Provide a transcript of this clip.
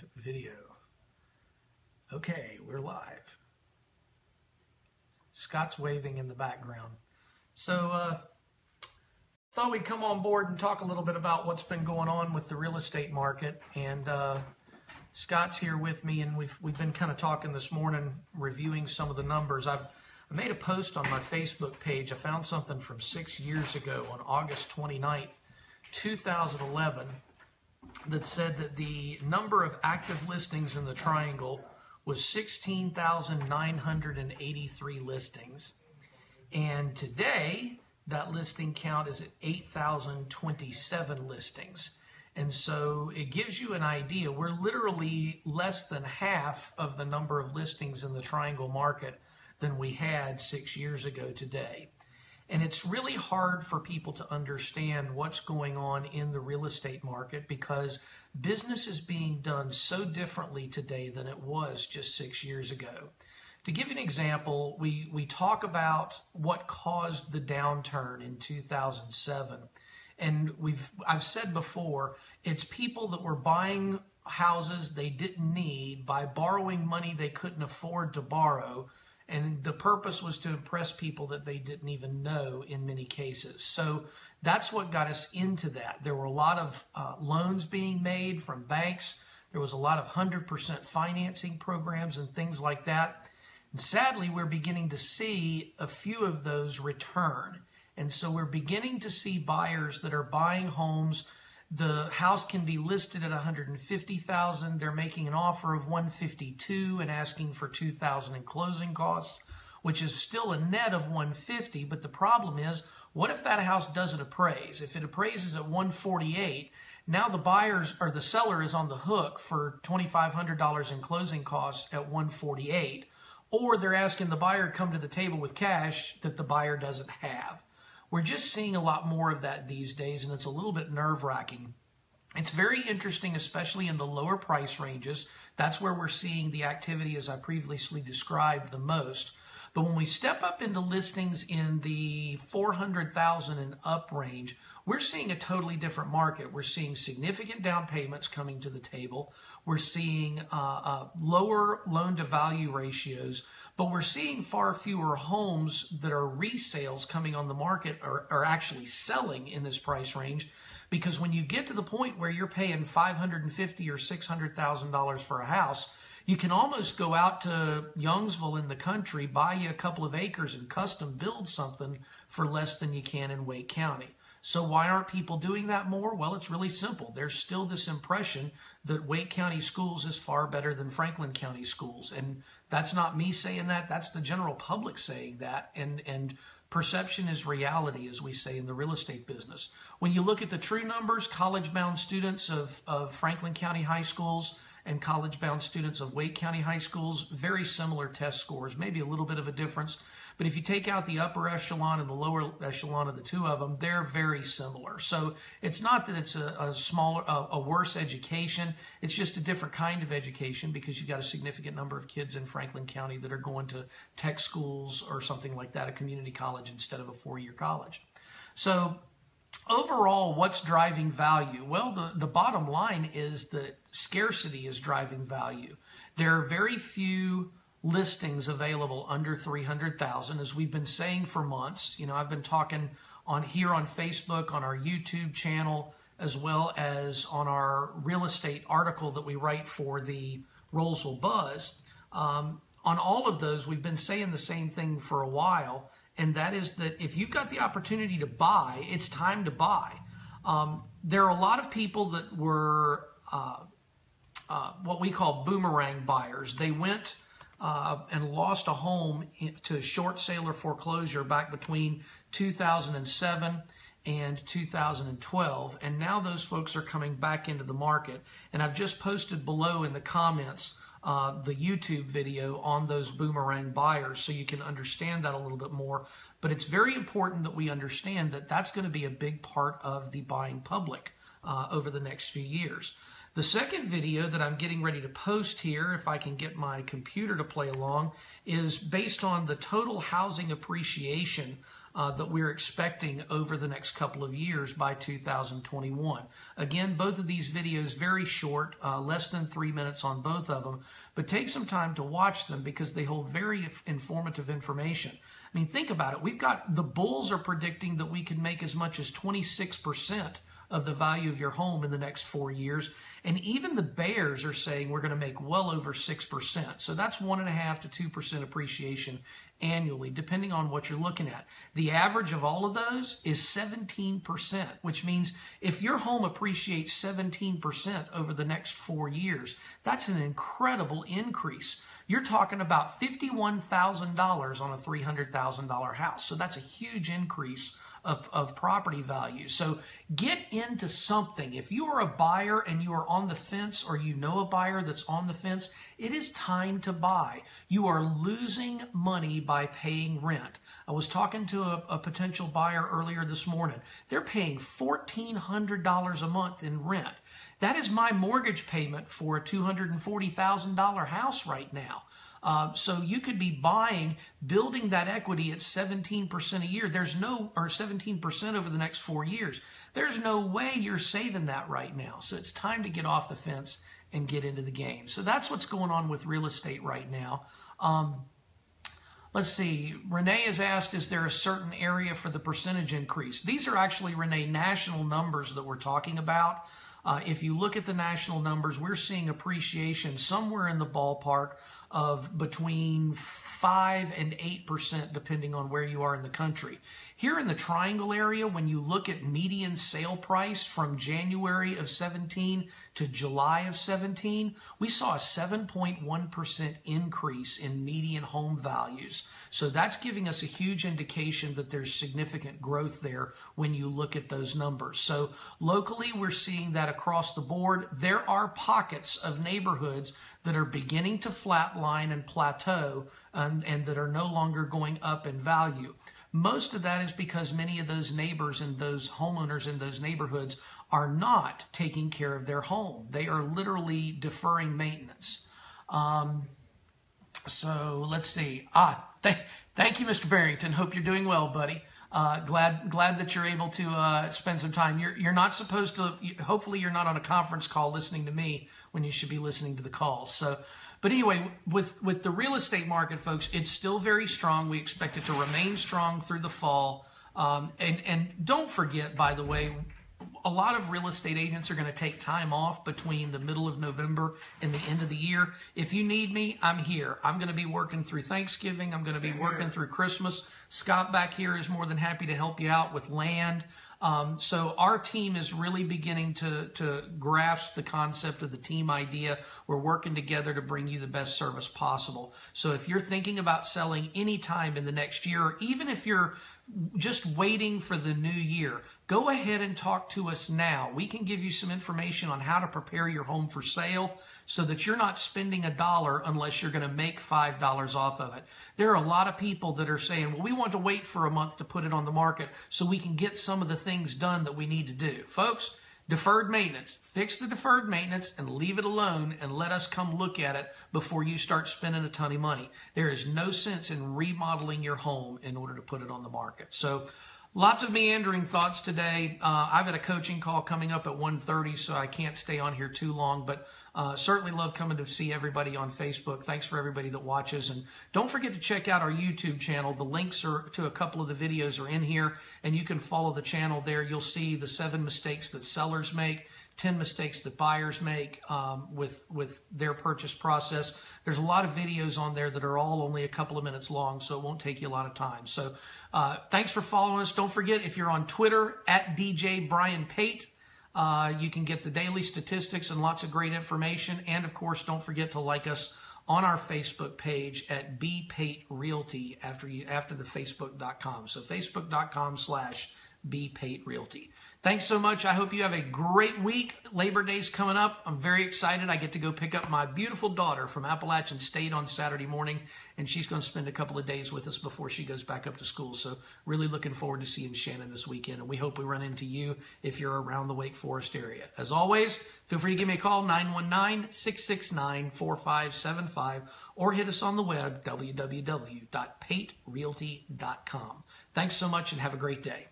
live video. Okay, we're live. Scott's waving in the background. So, thought we'd come on board and talk a little bit about what's been going on with the real estate market. And Scott's here with me, and we've been kind of talking this morning, reviewing some of the numbers. I made a post on my Facebook page. I found something from 6 years ago on August 29th, 2011, that said that the number of active listings in the Triangle was 16,983 listings. And today, that listing count is at 8,027 listings. And so it gives you an idea. We're literally less than half of the number of listings in the Triangle market than we had 6 years ago today. And it's really hard for people to understand what's going on in the real estate market because business is being done so differently today than it was just 6 years ago. To give you an example, we talk about what caused the downturn in 2007. And I've said before, it's people that were buying houses they didn't need by borrowing money they couldn't afford to borrow. And the purpose was to impress people that they didn't even know in many cases. So that's what got us into that. There were a lot of loans being made from banks. There was a lot of 100% financing programs and things like that. And sadly, we're beginning to see a few of those return. And so we're beginning to see buyers that are buying homes. The house can be listed at $150,000. They're making an offer of $152,000 and asking for $2,000 in closing costs, which is still a net of $150,000. But the problem is, what if that house doesn't appraise? If it appraises at $148,000, now the buyers or the seller is on the hook for $2,500 in closing costs at $148,000, or they're asking the buyer to come to the table with cash that the buyer doesn't have. We're just seeing a lot more of that these days, and it's a little bit nerve-wracking. It's very interesting, especially in the lower price ranges. That's where we're seeing the activity, as I previously described, the most. But when we step up into listings in the $400,000 and up range, we're seeing a totally different market. We're seeing significant down payments coming to the table. We're seeing lower loan-to-value ratios. But we're seeing far fewer homes that are resales coming on the market or are actually selling in this price range, because when you get to the point where you're paying $550,000 or $600,000 for a house, you can almost go out to Youngsville in the country, buy you a couple of acres and custom build something for less than you can in Wake County. So why aren't people doing that more? Well, it's really simple. There's still this impression that Wake County schools is far better than Franklin County schools. And that's not me saying that. That's the general public saying that. And perception is reality, as we say in the real estate business. When you look at the true numbers, college-bound students of Franklin County high schools and college-bound students of Wake County high schools, very similar test scores, maybe a little bit of a difference. But if you take out the upper echelon and the lower echelon of the two of them, they're very similar. So it's not that it's a worse education. It's just a different kind of education because you've got a significant number of kids in Franklin County that are going to tech schools or something like that, a community college instead of a four-year college. So overall, what's driving value? Well, the bottom line is that scarcity is driving value. There are very few listings available under $300,000, as we've been saying for months. You know, I've been talking on Facebook, on our YouTube channel, as well as on our real estate article that we write for the Rolesville Buzz. On all of those, we've been saying the same thing for a while, and that is that if you've got the opportunity to buy, it's time to buy. There are a lot of people that were what we call boomerang buyers. They went and lost a home to a short sale or foreclosure back between 2007 and 2012. And now those folks are coming back into the market. And I've just posted below in the comments the YouTube video on those boomerang buyers so you can understand that a little bit more. But it's very important that we understand that that's going to be a big part of the buying public over the next few years. The second video that I'm getting ready to post here, if I can get my computer to play along, is based on the total housing appreciation that we're expecting over the next couple of years by 2021. Again, both of these videos very short, less than 3 minutes on both of them, but take some time to watch them because they hold very informative information. I mean, think about it. We've got the bulls are predicting that we can make as much as 26% of the value of your home in the next 4 years. And even the bears are saying we're going to make well over 6%. So that's 1.5 to 2% appreciation annually, depending on what you're looking at. The average of all of those is 17%, which means if your home appreciates 17% over the next 4 years, that's an incredible increase. You're talking about $51,000 on a $300,000 house. So that's a huge increase of property value. So get into something. If you are a buyer and you are on the fence, or you know a buyer that's on the fence, it is time to buy. You are losing money by paying rent. I was talking to a potential buyer earlier this morning. They're paying $1,400 a month in rent. That is my mortgage payment for a $240,000 house right now. So you could be building that equity at 17% a year. Or 17% over the next 4 years. There's no way you're saving that right now. So it's time to get off the fence and get into the game. So that's what's going on with real estate right now. Let's see. Renee has asked, is there a certain area for the percentage increase? These are actually, Renee, national numbers that we're talking about. If you look at the national numbers, we're seeing appreciation somewhere in the ballpark of between 5 and 8%, depending on where you are in the country. Here in the Triangle area, when you look at median sale price from January of 17 to July of 17, we saw a 7.1% increase in median home values. So that's giving us a huge indication that there's significant growth there when you look at those numbers. So locally, we're seeing that across the board. There are pockets of neighborhoods that are beginning to flatline and plateau and that are no longer going up in value. Most of that is because many of those neighbors and those homeowners in those neighborhoods are not taking care of their home. They are literally deferring maintenance. So let's see. Thank you, Mr. Barrington. Hope you're doing well, buddy. Glad that you're able to spend some time. You're not supposed to. Hopefully, you're not on a conference call listening to me when you should be listening to the calls. So, but anyway, with the real estate market, folks, it's still very strong. We expect it to remain strong through the fall. And don't forget, by the way, a lot of real estate agents are going to take time off between the middle of November and the end of the year. If you need me, I'm here. I'm going to be working through Thanksgiving. I'm going to be working through Christmas. Scott back here is more than happy to help you out with land. So our team is really beginning to grasp the concept of the team idea. We're working together to bring you the best service possible. So if you're thinking about selling anytime in the next year, or even if you're just waiting for the new year, go ahead and talk to us now. We can give you some information on how to prepare your home for sale so that you're not spending $1 unless you're going to make $5 off of it. There are a lot of people that are saying, well, we want to wait for a month to put it on the market so we can get some of the things done that we need to do. Folks, deferred maintenance. Fix the deferred maintenance and leave it alone and let us come look at it before you start spending a ton of money. There is no sense in remodeling your home in order to put it on the market. So lots of meandering thoughts today. I've got a coaching call coming up at 1:30, so I can't stay on here too long, but certainly love coming to see everybody on Facebook. Thanks for everybody that watches. And don't forget to check out our YouTube channel. The links to a couple of the videos are in here, and you can follow the channel there. You'll see the 7 mistakes that sellers make, 10 mistakes that buyers make with their purchase process. There's a lot of videos on there that are all only a couple of minutes long, so it won't take you a lot of time. So thanks for following us. Don't forget, if you're on Twitter, at DJ Brian Pate, you can get the daily statistics and lots of great information. And of course, don't forget to like us on our Facebook page at B Pate Realty after the Facebook.com. So Facebook.com/B Pate Realty. Thanks so much. I hope you have a great week. Labor Day's coming up. I'm very excited. I get to go pick up my beautiful daughter from Appalachian State on Saturday morning, and she's going to spend a couple of days with us before she goes back up to school. So really looking forward to seeing Shannon this weekend, and we hope we run into you if you're around the Wake Forest area. As always, feel free to give me a call, 919-669-4575, or hit us on the web, www.paterealty.com. Thanks so much and have a great day.